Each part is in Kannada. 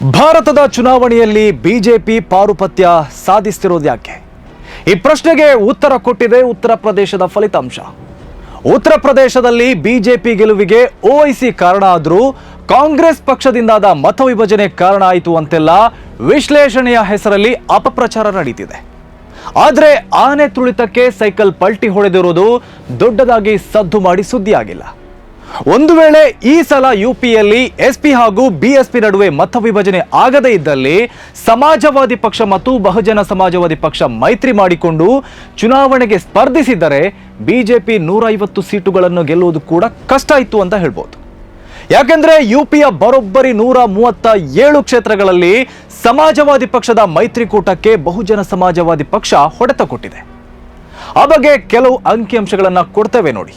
ಭಾರತದ ಚುನಾವಣೆಯಲ್ಲಿ ಬಿಜೆಪಿ ಪಾರುಪತ್ಯ ಸಾಧಿಸುತ್ತಿರುವುದು ಯಾಕೆ? ಈ ಪ್ರಶ್ನೆಗೆ ಉತ್ತರ ಕೊಟ್ಟಿದೆ ಉತ್ತರ ಪ್ರದೇಶದ ಫಲಿತಾಂಶ. ಉತ್ತರ ಪ್ರದೇಶದಲ್ಲಿ ಬಿಜೆಪಿ ಗೆಲುವಿಗೆ ಓವೈಸಿ ಕಾರಣ ಆದರೂ ಕಾಂಗ್ರೆಸ್ ಪಕ್ಷದಿಂದಾದ ಮತ ವಿಭಜನೆ ಕಾರಣ ಆಯಿತು ಅಂತೆಲ್ಲ ವಿಶ್ಲೇಷಣೆಯ ಹೆಸರಲ್ಲಿ ಅಪಪ್ರಚಾರ ನಡೀತಿದೆ. ಆದರೆ ಆನೆ ತುಳಿತಕ್ಕೆ ಸೈಕಲ್ ಪಲ್ಟಿ ಹೊಡೆದಿರುವುದು ದೊಡ್ಡದಾಗಿ ಸದ್ದು ಮಾಡಿ ಸುದ್ದಿಯಾಗಿಲ್ಲ. ಒಂದು ವೇಳೆ ಈ ಸಲ ಯುಪಿಯಲ್ಲಿ ಎಸ್ಪಿ ಹಾಗೂ ಬಿಎಸ್ಪಿ ನಡುವೆ ಮತ ವಿಭಜನೆ ಆಗದೇ ಇದ್ದಲ್ಲಿ ಸಮಾಜವಾದಿ ಪಕ್ಷ ಮತ್ತು ಬಹುಜನ ಸಮಾಜವಾದಿ ಪಕ್ಷ ಮೈತ್ರಿ ಮಾಡಿಕೊಂಡು ಚುನಾವಣೆಗೆ ಸ್ಪರ್ಧಿಸಿದರೆ ಬಿಜೆಪಿ 150 ಸೀಟುಗಳನ್ನು ಗೆಲ್ಲುವುದು ಕೂಡ ಕಷ್ಟ ಇತ್ತು ಅಂತ ಹೇಳ್ಬೋದು. ಯಾಕೆಂದ್ರೆ ಯುಪಿಯ ಬರೋಬ್ಬರಿ 137 ಕ್ಷೇತ್ರಗಳಲ್ಲಿ ಸಮಾಜವಾದಿ ಪಕ್ಷದ ಮೈತ್ರಿಕೂಟಕ್ಕೆ ಬಹುಜನ ಸಮಾಜವಾದಿ ಪಕ್ಷ ಹೊಡೆತ ಕೊಟ್ಟಿದೆ. ಆ ಬಗ್ಗೆ ಕೆಲವು ಅಂಕಿಅಂಶಗಳನ್ನು ಕೊಡ್ತೇವೆ ನೋಡಿ.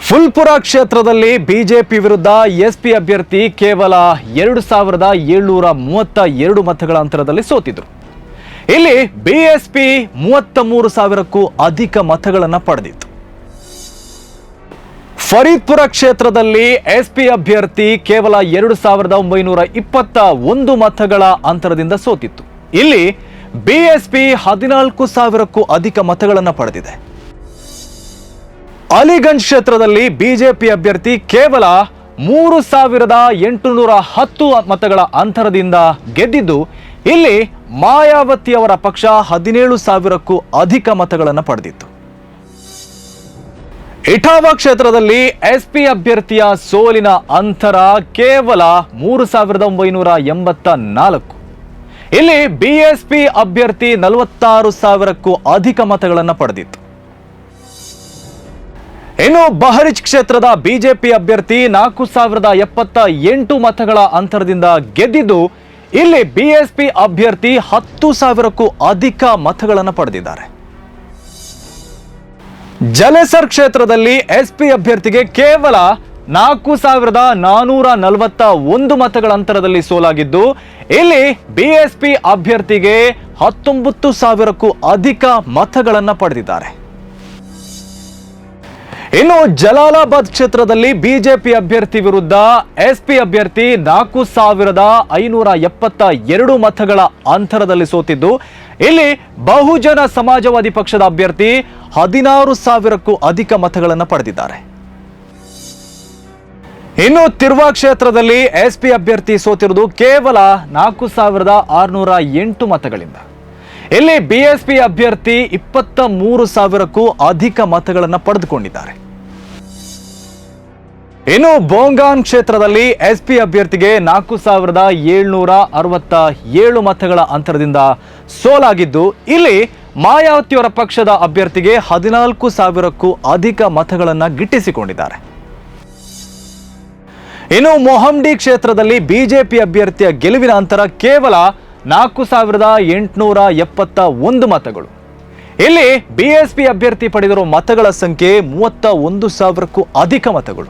ಫುಲ್ಪುರ ಕ್ಷೇತ್ರದಲ್ಲಿ ಬಿಜೆಪಿ ವಿರುದ್ಧ ಎಸ್ಪಿ ಅಭ್ಯರ್ಥಿ ಕೇವಲ 2732 ಮತಗಳ ಅಂತರದಲ್ಲಿ ಸೋತಿದ್ರು. ಇಲ್ಲಿ ಬಿಎಸ್ಪಿ 33,000ಕ್ಕೂ ಅಧಿಕ ಮತಗಳನ್ನು ಪಡೆದಿತ್ತು. ಫರೀದ್ಪುರ ಕ್ಷೇತ್ರದಲ್ಲಿ ಎಸ್ಪಿ ಅಭ್ಯರ್ಥಿ ಕೇವಲ 2921 ಮತಗಳ ಅಂತರದಿಂದ ಸೋತಿತ್ತು. ಇಲ್ಲಿ ಬಿಎಸ್ಪಿ 14,000ಕ್ಕೂ ಅಧಿಕ ಮತಗಳನ್ನು ಪಡೆದಿದೆ. ಅಲಿಗಂಜ್ ಕ್ಷೇತ್ರದಲ್ಲಿ ಬಿಜೆಪಿ ಅಭ್ಯರ್ಥಿ ಕೇವಲ 3,810 ಮತಗಳ ಅಂತರದಿಂದ ಗೆದ್ದಿದ್ದು, ಇಲ್ಲಿ ಮಾಯಾವತಿ ಅವರ ಪಕ್ಷ 17,000ಕ್ಕೂ ಅಧಿಕ ಮತಗಳನ್ನು ಪಡೆದಿತ್ತು. ಇಟಾವಾ ಕ್ಷೇತ್ರದಲ್ಲಿ ಎಸ್ಪಿ ಅಭ್ಯರ್ಥಿಯ ಸೋಲಿನ ಅಂತರ ಕೇವಲ 3,984. ಇಲ್ಲಿ ಬಿಎಸ್ಪಿ ಅಭ್ಯರ್ಥಿ 46,000ಕ್ಕೂ ಅಧಿಕ ಮತಗಳನ್ನು ಪಡೆದಿತ್ತು. ಇನ್ನು ಬಹರಿಚ್ ಕ್ಷೇತ್ರದ ಬಿಜೆಪಿ ಅಭ್ಯರ್ಥಿ 4,078 ಮತಗಳ ಅಂತರದಿಂದ ಗೆದ್ದಿದ್ದು, ಇಲ್ಲಿ ಬಿಎಸ್ಪಿ ಅಭ್ಯರ್ಥಿ 10,000ಕ್ಕೂ ಅಧಿಕ ಮತಗಳನ್ನು ಪಡೆದಿದ್ದಾರೆ. ಜಲೇಸರ್ ಕ್ಷೇತ್ರದಲ್ಲಿ ಎಸ್ಪಿ ಅಭ್ಯರ್ಥಿಗೆ ಕೇವಲ 4,441 ಮತಗಳ ಅಂತರದಲ್ಲಿ ಸೋಲಾಗಿದ್ದು, ಇಲ್ಲಿ ಬಿಎಸ್ಪಿ ಅಭ್ಯರ್ಥಿಗೆ 19,000ಕ್ಕೂ ಅಧಿಕ ಮತಗಳನ್ನು ಪಡೆದಿದ್ದಾರೆ. ಇನ್ನು ಜಲಾಲಾಬಾದ್ ಕ್ಷೇತ್ರದಲ್ಲಿ ಬಿಜೆಪಿ ಅಭ್ಯರ್ಥಿ ವಿರುದ್ಧ ಎಸ್ಪಿ ಅಭ್ಯರ್ಥಿ 4,572 ಮತಗಳ ಅಂತರದಲ್ಲಿ ಸೋತಿದ್ದು, ಇಲ್ಲಿ ಬಹುಜನ ಸಮಾಜವಾದಿ ಪಕ್ಷದ ಅಭ್ಯರ್ಥಿ 16,000ಕ್ಕೂ ಅಧಿಕ ಮತಗಳನ್ನು ಪಡೆದಿದ್ದಾರೆ. ಇನ್ನು ತಿರ್ವಾ ಕ್ಷೇತ್ರದಲ್ಲಿ ಎಸ್ಪಿ ಅಭ್ಯರ್ಥಿ ಸೋತಿರುವುದು ಕೇವಲ 4,608 ಮತಗಳಿಂದ. ಇಲ್ಲಿ ಬಿಎಸ್ಪಿ ಅಭ್ಯರ್ಥಿ 23,000ಕ್ಕೂ ಅಧಿಕ ಮತಗಳನ್ನು ಪಡೆದುಕೊಂಡಿದ್ದಾರೆ. ಇನ್ನು ಬೋಂಗಾನ್ ಕ್ಷೇತ್ರದಲ್ಲಿ ಎಸ್ಪಿ ಅಭ್ಯರ್ಥಿಗೆ 4,767 ಮತಗಳ ಅಂತರದಿಂದ ಸೋಲಾಗಿದ್ದು, ಇಲ್ಲಿ ಮಾಯಾವತಿಯವರ ಪಕ್ಷದ ಅಭ್ಯರ್ಥಿಗೆ 14,000ಕ್ಕೂ ಅಧಿಕ ಮತಗಳನ್ನು ಗಿಟ್ಟಿಸಿಕೊಂಡಿದ್ದಾರೆ. ಇನ್ನು ಮೊಹಂಡಿ ಕ್ಷೇತ್ರದಲ್ಲಿ ಬಿಜೆಪಿ ಅಭ್ಯರ್ಥಿಯ ಗೆಲುವಿನ ಅಂತರ ಕೇವಲ 4,871 ಮತಗಳು. ಇಲ್ಲಿ ಬಿಎಸ್ಪಿ ಅಭ್ಯರ್ಥಿ ಪಡೆದಿರುವ ಮತಗಳ ಸಂಖ್ಯೆ 31,000ಕ್ಕೂ ಅಧಿಕ ಮತಗಳು.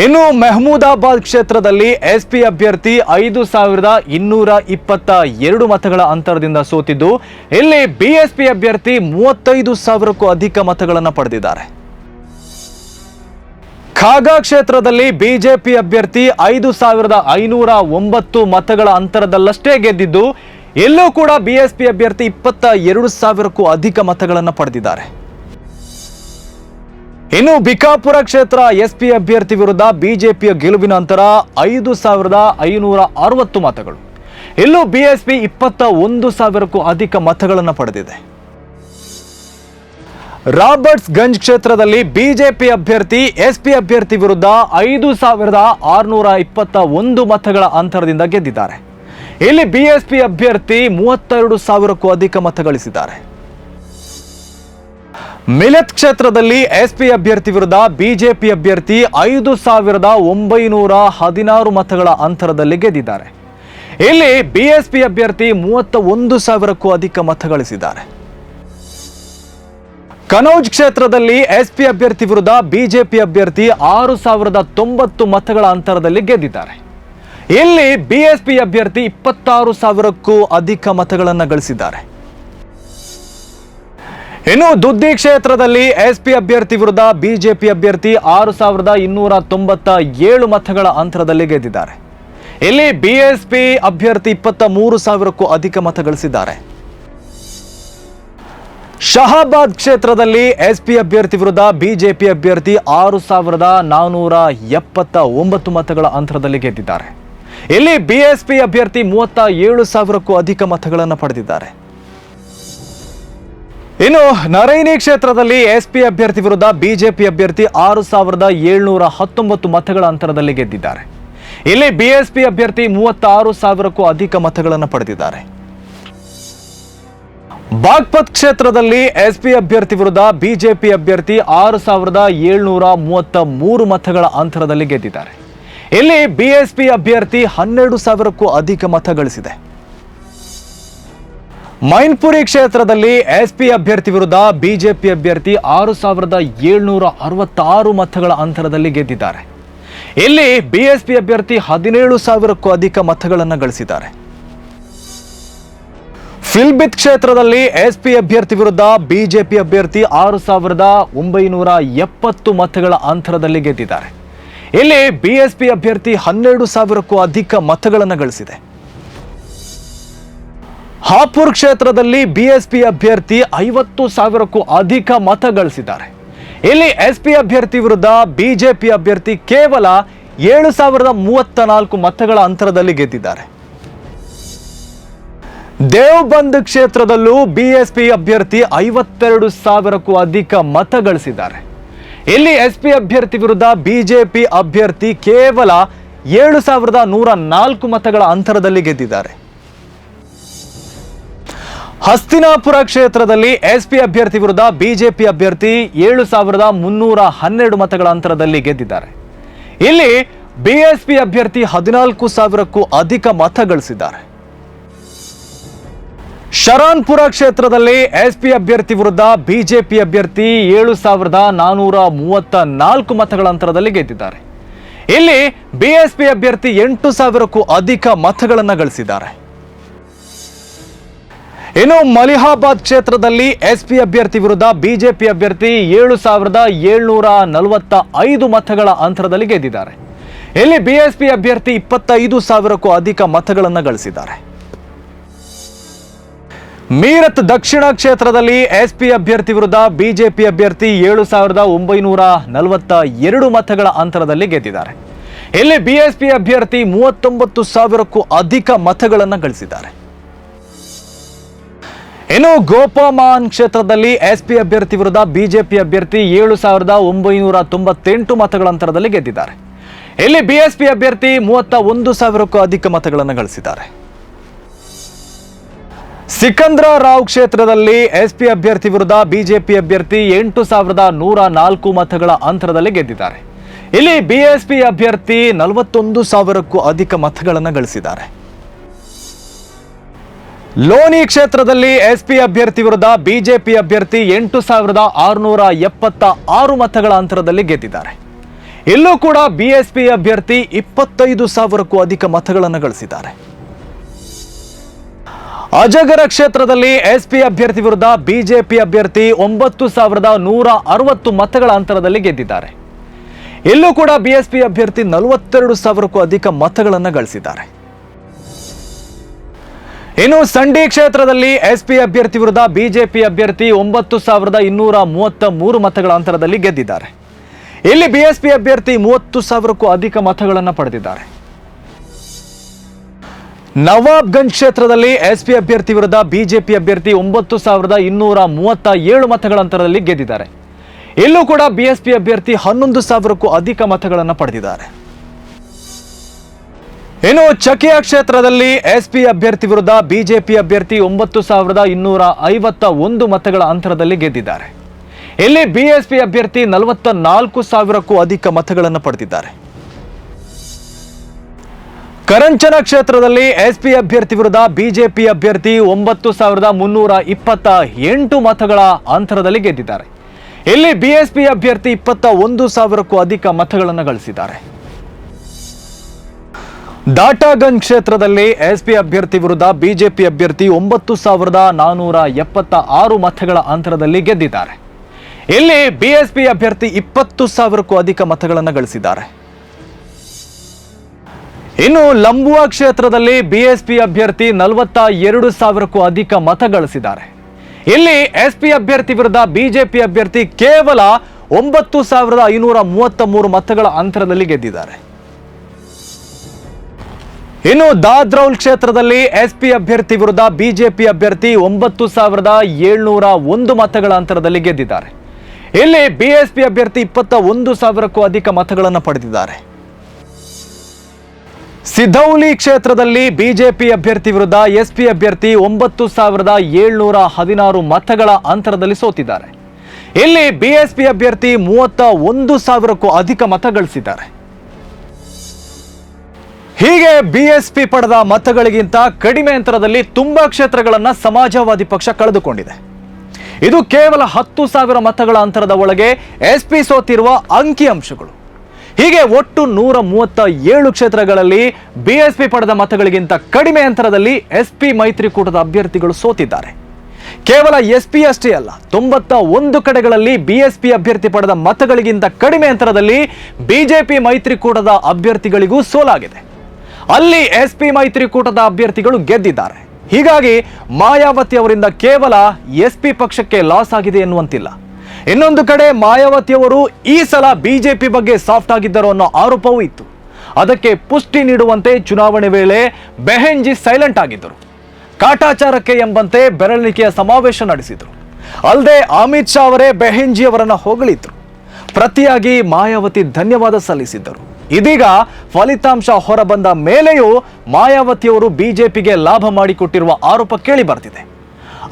ಇನ್ನು ಮೆಹಮೂದಾಬಾದ್ ಕ್ಷೇತ್ರದಲ್ಲಿ ಎಸ್ಪಿ ಅಭ್ಯರ್ಥಿ 5,222 ಮತಗಳ ಅಂತರದಿಂದ ಸೋತಿದ್ದು, ಇಲ್ಲಿ ಬಿಎಸ್ಪಿ ಅಭ್ಯರ್ಥಿ 35,000ಕ್ಕೂ ಅಧಿಕ ಮತಗಳನ್ನು ಪಡೆದಿದ್ದಾರೆ. ಖಾಗಾ ಕ್ಷೇತ್ರದಲ್ಲಿ ಬಿಜೆಪಿ ಅಭ್ಯರ್ಥಿ 5,509 ಮತಗಳ ಅಂತರದಲ್ಲಷ್ಟೇ ಗೆದ್ದಿದ್ದು, ಎಲ್ಲೂ ಕೂಡ ಬಿಎಸ್ಪಿ ಅಭ್ಯರ್ಥಿ 22,000ಕ್ಕೂ ಅಧಿಕ ಮತಗಳನ್ನು ಪಡೆದಿದ್ದಾರೆ. ಇನ್ನು ಬಿಕಾಪುರ ಕ್ಷೇತ್ರ ಎಸ್ಪಿ ಅಭ್ಯರ್ಥಿ ವಿರುದ್ಧ ಬಿಜೆಪಿಯ ಗೆಲುವಿನ ಅಂತರ 5,560 ಮತಗಳು. ಇಲ್ಲೂ ಬಿಎಸ್ಪಿ 21,000ಕ್ಕೂ ಅಧಿಕ ಮತಗಳನ್ನು ಪಡೆದಿದೆ. ರಾಬರ್ಟ್ಸ್ ಗಂಜ್ ಕ್ಷೇತ್ರದಲ್ಲಿ ಬಿಜೆಪಿ ಅಭ್ಯರ್ಥಿ ಎಸ್ಪಿ ಅಭ್ಯರ್ಥಿ ವಿರುದ್ಧ 5,621 ಮತಗಳ ಅಂತರದಿಂದ ಗೆದ್ದಿದ್ದಾರೆ. ಇಲ್ಲಿ ಬಿಎಸ್ಪಿ ಅಭ್ಯರ್ಥಿ 32,000ಕ್ಕೂ ಅಧಿಕ ಮತ ಗಳಿಸಿದ್ದಾರೆ. ಮಿಲೆತ್ ಕ್ಷೇತ್ರದಲ್ಲಿ ಎಸ್ಪಿ ಅಭ್ಯರ್ಥಿ ವಿರುದ್ಧ ಬಿಜೆಪಿ ಅಭ್ಯರ್ಥಿ 5,916 ಮತಗಳ ಅಂತರದಲ್ಲಿ ಗೆದ್ದಿದ್ದಾರೆ. ಇಲ್ಲಿ ಬಿಎಸ್ಪಿ ಅಭ್ಯರ್ಥಿ 31,000ಕ್ಕೂ ಅಧಿಕ ಮತ ಗಳಿಸಿದ್ದಾರೆ. ಕನೌಜ್ ಕ್ಷೇತ್ರದಲ್ಲಿ ಎಸ್ಪಿ ಅಭ್ಯರ್ಥಿ ವಿರುದ್ಧ ಬಿಜೆಪಿ ಅಭ್ಯರ್ಥಿ 6,090 ಮತಗಳ ಅಂತರದಲ್ಲಿ ಗೆದ್ದಿದ್ದಾರೆ. ಇಲ್ಲಿ ಬಿಎಸ್ಪಿ ಅಭ್ಯರ್ಥಿ 26,000ಕ್ಕೂ ಅಧಿಕ ಮತಗಳನ್ನು ಗಳಿಸಿದ್ದಾರೆ. ಇನ್ನು ದುದ್ದಿ ಕ್ಷೇತ್ರದಲ್ಲಿ ಎಸ್ಪಿ ಅಭ್ಯರ್ಥಿ ವಿರುದ್ಧ ಬಿಜೆಪಿ ಅಭ್ಯರ್ಥಿ 6,297 ಮತಗಳ ಅಂತರದಲ್ಲಿ ಗೆದ್ದಿದ್ದಾರೆ. ಇಲ್ಲಿ ಬಿಎಸ್ಪಿ ಅಭ್ಯರ್ಥಿ 23,000ಕ್ಕೂ ಅಧಿಕ ಮತ ಗಳಿಸಿದ್ದಾರೆ. ಶಹಾಬಾದ್ ಕ್ಷೇತ್ರದಲ್ಲಿ ಎಸ್ಪಿ ಅಭ್ಯರ್ಥಿ ವಿರುದ್ಧ ಬಿಜೆಪಿ ಅಭ್ಯರ್ಥಿ 6,479 ಮತಗಳ ಅಂತರದಲ್ಲಿ ಗೆದ್ದಿದ್ದಾರೆ. ಇಲ್ಲಿ ಬಿಎಸ್ಪಿ ಅಭ್ಯರ್ಥಿ 37,000ಕ್ಕೂ ಅಧಿಕ ಮತಗಳನ್ನು ಪಡೆದಿದ್ದಾರೆ. ಇನ್ನು ನರೈನಿ ಕ್ಷೇತ್ರದಲ್ಲಿ ಎಸ್ಪಿ ಅಭ್ಯರ್ಥಿ ವಿರುದ್ಧ ಬಿಜೆಪಿ ಅಭ್ಯರ್ಥಿ 6,719 ಮತಗಳ ಅಂತರದಲ್ಲಿ ಗೆದ್ದಿದ್ದಾರೆ. ಇಲ್ಲಿ ಬಿಎಸ್ಪಿ ಅಭ್ಯರ್ಥಿ 36,000ಕ್ಕೂ ಅಧಿಕ ಮತಗಳನ್ನು ಪಡೆದಿದ್ದಾರೆ. ಬಾಗ್ಪತ್ ಕ್ಷೇತ್ರದಲ್ಲಿ ಎಸ್ಪಿ ಅಭ್ಯರ್ಥಿ ವಿರುದ್ಧ ಬಿಜೆಪಿ ಅಭ್ಯರ್ಥಿ 6,733 ಮತಗಳ ಅಂತರದಲ್ಲಿ ಗೆದ್ದಿದ್ದಾರೆ. ಇಲ್ಲಿ ಬಿಎಸ್ಪಿ ಅಭ್ಯರ್ಥಿ 12,000ಕ್ಕೂ ಅಧಿಕ ಮತ ಗಳಿಸಿದೆ. ಮೈನ್ಪುರಿ ಕ್ಷೇತ್ರದಲ್ಲಿ ಎಸ್ಪಿ ಅಭ್ಯರ್ಥಿ ವಿರುದ್ಧ ಬಿಜೆಪಿ ಅಭ್ಯರ್ಥಿ 6,766 ಮತಗಳ ಅಂತರದಲ್ಲಿ ಗೆದ್ದಿದ್ದಾರೆ. ಇಲ್ಲಿ ಬಿಎಸ್ಪಿ ಅಭ್ಯರ್ಥಿ 17,000ಕ್ಕೂ ಅಧಿಕ ಮತಗಳನ್ನು ಗಳಿಸಿದ್ದಾರೆ. ಫಿಲ್ಬಿತ್ ಕ್ಷೇತ್ರದಲ್ಲಿ ಎಸ್ಪಿ ಅಭ್ಯರ್ಥಿ ವಿರುದ್ಧ ಬಿಜೆಪಿ ಅಭ್ಯರ್ಥಿ 6,970 ಮತಗಳ ಅಂತರದಲ್ಲಿ ಗೆದ್ದಿದ್ದಾರೆ. ಇಲ್ಲಿ ಬಿಎಸ್ಪಿ ಅಭ್ಯರ್ಥಿ 12,000ಕ್ಕೂ ಅಧಿಕ ಮತಗಳನ್ನು ಗಳಿಸಿದೆ. ಹಾಪುರ್ ಕ್ಷೇತ್ರದಲ್ಲಿ ಬಿಎಸ್ಪಿ ಅಭ್ಯರ್ಥಿ 50,000ಕ್ಕೂ ಅಧಿಕ ಮತ ಗಳಿಸಿದ್ದಾರೆ. ಇಲ್ಲಿ ಎಸ್ಪಿ ಅಭ್ಯರ್ಥಿ ವಿರುದ್ಧ ಬಿಜೆಪಿ ಅಭ್ಯರ್ಥಿ ಕೇವಲ 7,034 ಮತಗಳ ಅಂತರದಲ್ಲಿ ಗೆದ್ದಿದ್ದಾರೆ. ದೇವಬಂದ್ ಕ್ಷೇತ್ರದಲ್ಲೂ ಬಿಎಸ್ಪಿ ಅಭ್ಯರ್ಥಿ 52,000ಕ್ಕೂ ಅಧಿಕ ಮತ ಗಳಿಸಿದ್ದಾರೆ. ಇಲ್ಲಿ ಎಸ್ಪಿ ಅಭ್ಯರ್ಥಿ ವಿರುದ್ಧ ಬಿಜೆಪಿ ಅಭ್ಯರ್ಥಿ ಕೇವಲ 7,104 ಮತಗಳ ಅಂತರದಲ್ಲಿ ಗೆದ್ದಿದ್ದಾರೆ. ಹಸ್ತಿನಾಪುರ ಕ್ಷೇತ್ರದಲ್ಲಿ ಎಸ್ಪಿ ಅಭ್ಯರ್ಥಿ ವಿರುದ್ಧ ಬಿಜೆಪಿ ಅಭ್ಯರ್ಥಿ 7,312 ಮತಗಳ ಅಂತರದಲ್ಲಿ ಗೆದ್ದಿದ್ದಾರೆ. ಇಲ್ಲಿ ಬಿಎಸ್ಪಿ ಅಭ್ಯರ್ಥಿ 14,000ಕ್ಕೂ ಅಧಿಕ ಮತ ಗಳಿಸಿದ್ದಾರೆ. ಶರಾನ್ಪುರ ಕ್ಷೇತ್ರದಲ್ಲಿ ಎಸ್ಪಿ ಅಭ್ಯರ್ಥಿ ವಿರುದ್ಧ ಬಿಜೆಪಿ ಅಭ್ಯರ್ಥಿ 7,434 ಮತಗಳ ಅಂತರದಲ್ಲಿ ಗೆದ್ದಿದ್ದಾರೆ. ಇಲ್ಲಿ ಬಿಎಸ್ಪಿ ಅಭ್ಯರ್ಥಿ 8,000ಕ್ಕೂ ಅಧಿಕ ಮತಗಳನ್ನು ಗಳಿಸಿದ್ದಾರೆ. ಇನ್ನು ಮಲಿಹಾಬಾದ್ ಕ್ಷೇತ್ರದಲ್ಲಿ ಎಸ್ಪಿ ಅಭ್ಯರ್ಥಿ ವಿರುದ್ಧ ಬಿಜೆಪಿ ಅಭ್ಯರ್ಥಿ 7,745 ಮತಗಳ ಅಂತರದಲ್ಲಿ ಗೆದ್ದಿದ್ದಾರೆ. ಇಲ್ಲಿ ಬಿಎಸ್ಪಿ ಅಭ್ಯರ್ಥಿ 25,000ಕ್ಕೂ ಅಧಿಕ ಮತಗಳನ್ನು ಗಳಿಸಿದ್ದಾರೆ. ಮೀರತ್ ದಕ್ಷಿಣ ಕ್ಷೇತ್ರದಲ್ಲಿ ಎಸ್ಪಿ ಅಭ್ಯರ್ಥಿ ವಿರುದ್ಧ ಬಿಜೆಪಿ ಅಭ್ಯರ್ಥಿ 7,942 ಮತಗಳ ಅಂತರದಲ್ಲಿ ಗೆದ್ದಿದ್ದಾರೆ. ಇಲ್ಲಿ ಬಿಎಸ್ಪಿ ಅಭ್ಯರ್ಥಿ 39,000ಕ್ಕೂ ಅಧಿಕ ಮತಗಳನ್ನು ಗಳಿಸಿದ್ದಾರೆ. ಇನ್ನು ಗೋಪಾಮಾನ್ ಕ್ಷೇತ್ರದಲ್ಲಿ ಎಸ್ಪಿ ಅಭ್ಯರ್ಥಿ ವಿರುದ್ಧ ಬಿಜೆಪಿ ಅಭ್ಯರ್ಥಿ 7,998 ಮತಗಳ ಅಂತರದಲ್ಲಿ ಗೆದ್ದಿದ್ದಾರೆ. ಇಲ್ಲಿ ಬಿಎಸ್ಪಿ ಅಭ್ಯರ್ಥಿ 31,000ಕ್ಕೂ ಅಧಿಕ ಮತಗಳನ್ನು ಗಳಿಸಿದ್ದಾರೆ. ಸಿಕಂದ್ರಾರಾವ್ ಕ್ಷೇತ್ರದಲ್ಲಿ ಎಸ್ಪಿ ಅಭ್ಯರ್ಥಿ ವಿರುದ್ಧ ಬಿಜೆಪಿ ಅಭ್ಯರ್ಥಿ 8,104 ಮತಗಳ ಅಂತರದಲ್ಲಿ ಗೆದ್ದಿದ್ದಾರೆ. ಇಲ್ಲಿ ಬಿಎಸ್ಪಿ ಅಭ್ಯರ್ಥಿ 41,000ಕ್ಕೂ ಅಧಿಕ ಮತಗಳನ್ನು ಗಳಿಸಿದ್ದಾರೆ. ಲೋನಿ ಕ್ಷೇತ್ರದಲ್ಲಿ ಎಸ್ಪಿ ಅಭ್ಯರ್ಥಿ ವಿರುದ್ಧ ಬಿಜೆಪಿ ಅಭ್ಯರ್ಥಿ 8,676 ಮತಗಳ ಅಂತರದಲ್ಲಿ ಗೆದ್ದಿದ್ದಾರೆ. ಇಲ್ಲೂ ಕೂಡ ಬಿಎಸ್ಪಿ ಅಭ್ಯರ್ಥಿ 25,000ಕ್ಕೂ ಅಧಿಕ ಮತಗಳನ್ನು ಗಳಿಸಿದ್ದಾರೆ. ಅಜಗರ ಕ್ಷೇತ್ರದಲ್ಲಿ ಎಸ್ಪಿ ಅಭ್ಯರ್ಥಿ ವಿರುದ್ಧ ಬಿಜೆಪಿ ಅಭ್ಯರ್ಥಿ 9,160 ಮತಗಳ ಅಂತರದಲ್ಲಿ ಗೆದ್ದಿದ್ದಾರೆ. ಇಲ್ಲೂ ಕೂಡ ಬಿಎಸ್ಪಿ ಅಭ್ಯರ್ಥಿ 42,000ಕ್ಕೂ ಅಧಿಕ ಮತಗಳನ್ನು ಗಳಿಸಿದ್ದಾರೆ. ಇನ್ನು ಸಂಡಿ ಕ್ಷೇತ್ರದಲ್ಲಿ ಎಸ್ಪಿ ಅಭ್ಯರ್ಥಿ ವಿರುದ್ಧ ಬಿಜೆಪಿ ಅಭ್ಯರ್ಥಿ 9,233 ಮತಗಳ ಅಂತರದಲ್ಲಿ ಗೆದ್ದಿದ್ದಾರೆ. ಇಲ್ಲಿ ಬಿಎಸ್ಪಿ ಅಭ್ಯರ್ಥಿ 30,000ಕ್ಕೂ ಅಧಿಕ ಮತಗಳನ್ನು ಪಡೆದಿದ್ದಾರೆ. ನವಾಬ್ಗಂಜ್ ಕ್ಷೇತ್ರದಲ್ಲಿ ಎಸ್ಪಿ ಅಭ್ಯರ್ಥಿ ವಿರುದ್ಧ ಬಿಜೆಪಿ ಅಭ್ಯರ್ಥಿ 9,237 ಮತಗಳ ಅಂತರದಲ್ಲಿ ಗೆದ್ದಿದ್ದಾರೆ. ಇಲ್ಲೂ ಕೂಡ ಬಿಎಸ್ಪಿ ಅಭ್ಯರ್ಥಿ 11,000ಕ್ಕೂ ಅಧಿಕ ಮತಗಳನ್ನು ಪಡೆದಿದ್ದಾರೆ. ಇನ್ನು ಚಕಿಯಾ ಕ್ಷೇತ್ರದಲ್ಲಿ ಎಸ್ಪಿ ಅಭ್ಯರ್ಥಿ ವಿರುದ್ಧ ಬಿಜೆಪಿ ಅಭ್ಯರ್ಥಿ 9,251 ಮತಗಳ ಅಂತರದಲ್ಲಿ ಗೆದ್ದಿದ್ದಾರೆ. ಇಲ್ಲಿ ಬಿಎಸ್ಪಿ ಅಭ್ಯರ್ಥಿ 44,000ಕ್ಕೂ ಅಧಿಕ ಮತಗಳನ್ನು ಪಡೆದಿದ್ದಾರೆ. ಕರಂಚನ ಕ್ಷೇತ್ರದಲ್ಲಿ ಎಸ್ಪಿ ಅಭ್ಯರ್ಥಿ ವಿರುದ್ಧ ಬಿಜೆಪಿ ಅಭ್ಯರ್ಥಿ 9,328 ಮತಗಳ ಅಂತರದಲ್ಲಿ ಗೆದ್ದಿದ್ದಾರೆ. ಇಲ್ಲಿ ಬಿಎಸ್ಪಿ ಅಭ್ಯರ್ಥಿ 21,000ಕ್ಕೂ ಅಧಿಕ ಮತಗಳನ್ನು ಗಳಿಸಿದ್ದಾರೆ. ಡಾಟಾಗಂಜ್ ಕ್ಷೇತ್ರದಲ್ಲಿ ಎಸ್ಪಿ ಅಭ್ಯರ್ಥಿ ವಿರುದ್ಧ ಬಿಜೆಪಿ ಅಭ್ಯರ್ಥಿ 9,476 ಮತಗಳ ಅಂತರದಲ್ಲಿ ಗೆದ್ದಿದ್ದಾರೆ. ಇಲ್ಲಿ ಬಿಎಸ್ಪಿ ಅಭ್ಯರ್ಥಿ 20,000ಕ್ಕೂ ಅಧಿಕ ಮತಗಳನ್ನು ಗಳಿಸಿದ್ದಾರೆ. ಇನ್ನು ಲಂಬುವಾ ಕ್ಷೇತ್ರದಲ್ಲಿ ಬಿಎಸ್ಪಿ ಅಭ್ಯರ್ಥಿ 42,000ಕ್ಕೂ ಅಧಿಕ ಮತ ಗಳಿಸಿದ್ದಾರೆ. ಇಲ್ಲಿ ಎಸ್ಪಿ ಅಭ್ಯರ್ಥಿ ವಿರುದ್ಧ ಬಿಜೆಪಿ ಅಭ್ಯರ್ಥಿ ಕೇವಲ 9,533 ಮತಗಳ ಅಂತರದಲ್ಲಿ ಗೆದ್ದಿದ್ದಾರೆ. ಇನ್ನು ದಾದ್ರೌಲ್ ಕ್ಷೇತ್ರದಲ್ಲಿ ಎಸ್ಪಿ ಅಭ್ಯರ್ಥಿ ವಿರುದ್ಧ ಬಿಜೆಪಿ ಅಭ್ಯರ್ಥಿ 9,701 ಮತಗಳ ಅಂತರದಲ್ಲಿ ಗೆದ್ದಿದ್ದಾರೆ. ಇಲ್ಲಿ ಬಿಎಸ್ಪಿ ಅಭ್ಯರ್ಥಿ 21,000ಕ್ಕೂ ಅಧಿಕ ಮತಗಳನ್ನು ಪಡೆದಿದ್ದಾರೆ. ಸಿಧೌಲಿ ಕ್ಷೇತ್ರದಲ್ಲಿ ಬಿಜೆಪಿ ಅಭ್ಯರ್ಥಿ ವಿರುದ್ಧ ಎಸ್ಪಿ ಅಭ್ಯರ್ಥಿ 9,716 ಮತಗಳ ಅಂತರದಲ್ಲಿ ಸೋತಿದ್ದಾರೆ. ಇಲ್ಲಿ ಬಿಎಸ್ಪಿ ಅಭ್ಯರ್ಥಿ 31,000ಕ್ಕೂ ಅಧಿಕ ಮತ ಗಳಿಸಿದ್ದಾರೆ. ಹೀಗೆ ಬಿಎಸ್ಪಿ ಪಡೆದ ಮತಗಳಿಗಿಂತ ಕಡಿಮೆ ಅಂತರದಲ್ಲಿ ತುಂಬಾ ಕ್ಷೇತ್ರಗಳನ್ನು ಸಮಾಜವಾದಿ ಪಕ್ಷ ಕಳೆದುಕೊಂಡಿದೆ. ಇದು ಕೇವಲ 10,000 ಮತಗಳ ಅಂತರದ ಒಳಗೆ ಎಸ್ಪಿ ಸೋತಿರುವ ಅಂಕಿಅಂಶಗಳು. ಹೀಗೆ ಒಟ್ಟು 137 ಕ್ಷೇತ್ರಗಳಲ್ಲಿ ಬಿಎಸ್ಪಿ ಪಡೆದ ಮತಗಳಿಗಿಂತ ಕಡಿಮೆ ಅಂತರದಲ್ಲಿ ಎಸ್ಪಿ ಮೈತ್ರಿಕೂಟದ ಅಭ್ಯರ್ಥಿಗಳು ಸೋತಿದ್ದಾರೆ. ಕೇವಲ ಎಸ್ಪಿ ಅಷ್ಟೇ ಅಲ್ಲ, 91 ಕಡೆಗಳಲ್ಲಿ ಬಿಎಸ್ಪಿ ಅಭ್ಯರ್ಥಿ ಪಡೆದ ಮತಗಳಿಗಿಂತ ಕಡಿಮೆ ಅಂತರದಲ್ಲಿ ಬಿಜೆಪಿ ಮೈತ್ರಿಕೂಟದ ಅಭ್ಯರ್ಥಿಗಳಿಗೂ ಸೋಲಾಗಿದೆ. ಅಲ್ಲಿ ಎಸ್ಪಿ ಮೈತ್ರಿಕೂಟದ ಅಭ್ಯರ್ಥಿಗಳು ಗೆದ್ದಿದ್ದಾರೆ. ಹೀಗಾಗಿ ಮಾಯಾವತಿ ಅವರಿಂದ ಕೇವಲ ಎಸ್ಪಿ ಪಕ್ಷಕ್ಕೆ ಲಾಸ್ ಆಗಿದೆ ಎನ್ನುವಂತಿಲ್ಲ. ಇನ್ನೊಂದು ಕಡೆ ಮಾಯಾವತಿ ಅವರು ಈ ಸಲ ಬಿಜೆಪಿ ಬಗ್ಗೆ ಸಾಫ್ಟ್ ಆಗಿದ್ದರು ಅನ್ನೋ ಆರೋಪವೂ ಇತ್ತು. ಅದಕ್ಕೆ ಪುಷ್ಟಿ ನೀಡುವಂತೆ ಚುನಾವಣೆ ವೇಳೆ ಬೆಹೆನ್ಜಿ ಸೈಲೆಂಟ್ ಆಗಿದ್ದರು. ಕಾಟಾಚಾರಕ್ಕೆ ಎಂಬಂತೆ ಬೆರಳಿಕೆಯ ಸಮಾವೇಶ ನಡೆಸಿದರು. ಅಲ್ಲದೆ ಅಮಿತ್ ಶಾ ಅವರೇ ಬೆಹೆನ್ಜಿ ಅವರನ್ನು ಹೊಗಳಿದ್ರು. ಪ್ರತಿಯಾಗಿ ಮಾಯಾವತಿ ಧನ್ಯವಾದ ಸಲ್ಲಿಸಿದ್ದರು. ಇದೀಗ ಫಲಿತಾಂಶ ಹೊರಬಂದ ಮೇಲೆಯೂ ಮಾಯಾವತಿಯವರು ಬಿಜೆಪಿಗೆ ಲಾಭ ಮಾಡಿಕೊಟ್ಟಿರುವ ಆರೋಪ ಕೇಳಿ ಬರ್ತಿದೆ.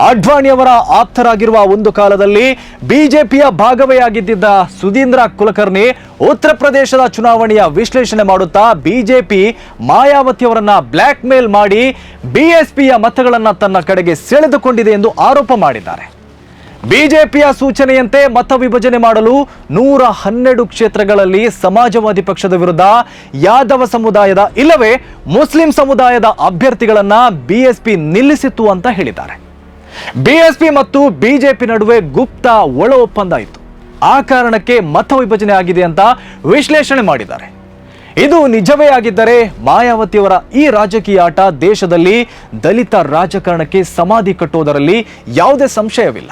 ಅಡ್ವಾಣಿಯವರ ಆಪ್ತರಾಗಿರುವ ಒಂದು ಕಾಲದಲ್ಲಿ ಬಿಜೆಪಿಯ ಭಾಗವೇ ಆಗಿದ್ದ ಸುಧೀಂದ್ರ ಕುಲಕರ್ಣಿ ಉತ್ತರ ಪ್ರದೇಶದ ಚುನಾವಣೆಯ ವಿಶ್ಲೇಷಣೆ ಮಾಡುತ್ತಾ ಬಿಜೆಪಿ ಮಾಯಾವತಿಯವರನ್ನ ಬ್ಲ್ಯಾಕ್ ಮೇಲ್ ಮಾಡಿ ಬಿಎಸ್ಪಿಯ ಮತಗಳನ್ನು ತನ್ನ ಕಡೆಗೆ ಸೆಳೆದುಕೊಂಡಿದೆ ಎಂದು ಆರೋಪ ಮಾಡಿದ್ದಾರೆ. ಬಿಜೆಪಿಯ ಸೂಚನೆಯಂತೆ ಮತ ವಿಭಜನೆ ಮಾಡಲು 112 ಕ್ಷೇತ್ರಗಳಲ್ಲಿ ಸಮಾಜವಾದಿ ಪಕ್ಷದ ವಿರುದ್ಧ ಯಾದವ ಸಮುದಾಯದ ಇಲ್ಲವೇ ಮುಸ್ಲಿಂ ಸಮುದಾಯದ ಅಭ್ಯರ್ಥಿಗಳನ್ನ ಬಿಎಸ್ಪಿ ನಿಲ್ಲಿಸಿತ್ತು ಅಂತ ಹೇಳಿದ್ದಾರೆ. ಬಿಎಸ್ಪಿ ಮತ್ತು ಬಿಜೆಪಿ ನಡುವೆ ಗುಪ್ತ ಒಳ ಒಪ್ಪಂದ ಇತ್ತು. ಆ ಕಾರಣಕ್ಕೆ ಮತ ವಿಭಜನೆ ಆಗಿದೆ ಅಂತ ವಿಶ್ಲೇಷಣೆ ಮಾಡಿದ್ದಾರೆ. ಇದು ನಿಜವೇ ಆಗಿದ್ದರೆ ಮಾಯಾವತಿಯವರ ಈ ರಾಜಕೀಯ ಆಟ ದೇಶದಲ್ಲಿ ದಲಿತ ರಾಜಕಾರಣಕ್ಕೆ ಸಮಾಧಿ ಕಟ್ಟುವುದರಲ್ಲಿ ಯಾವುದೇ ಸಂಶಯವಿಲ್ಲ.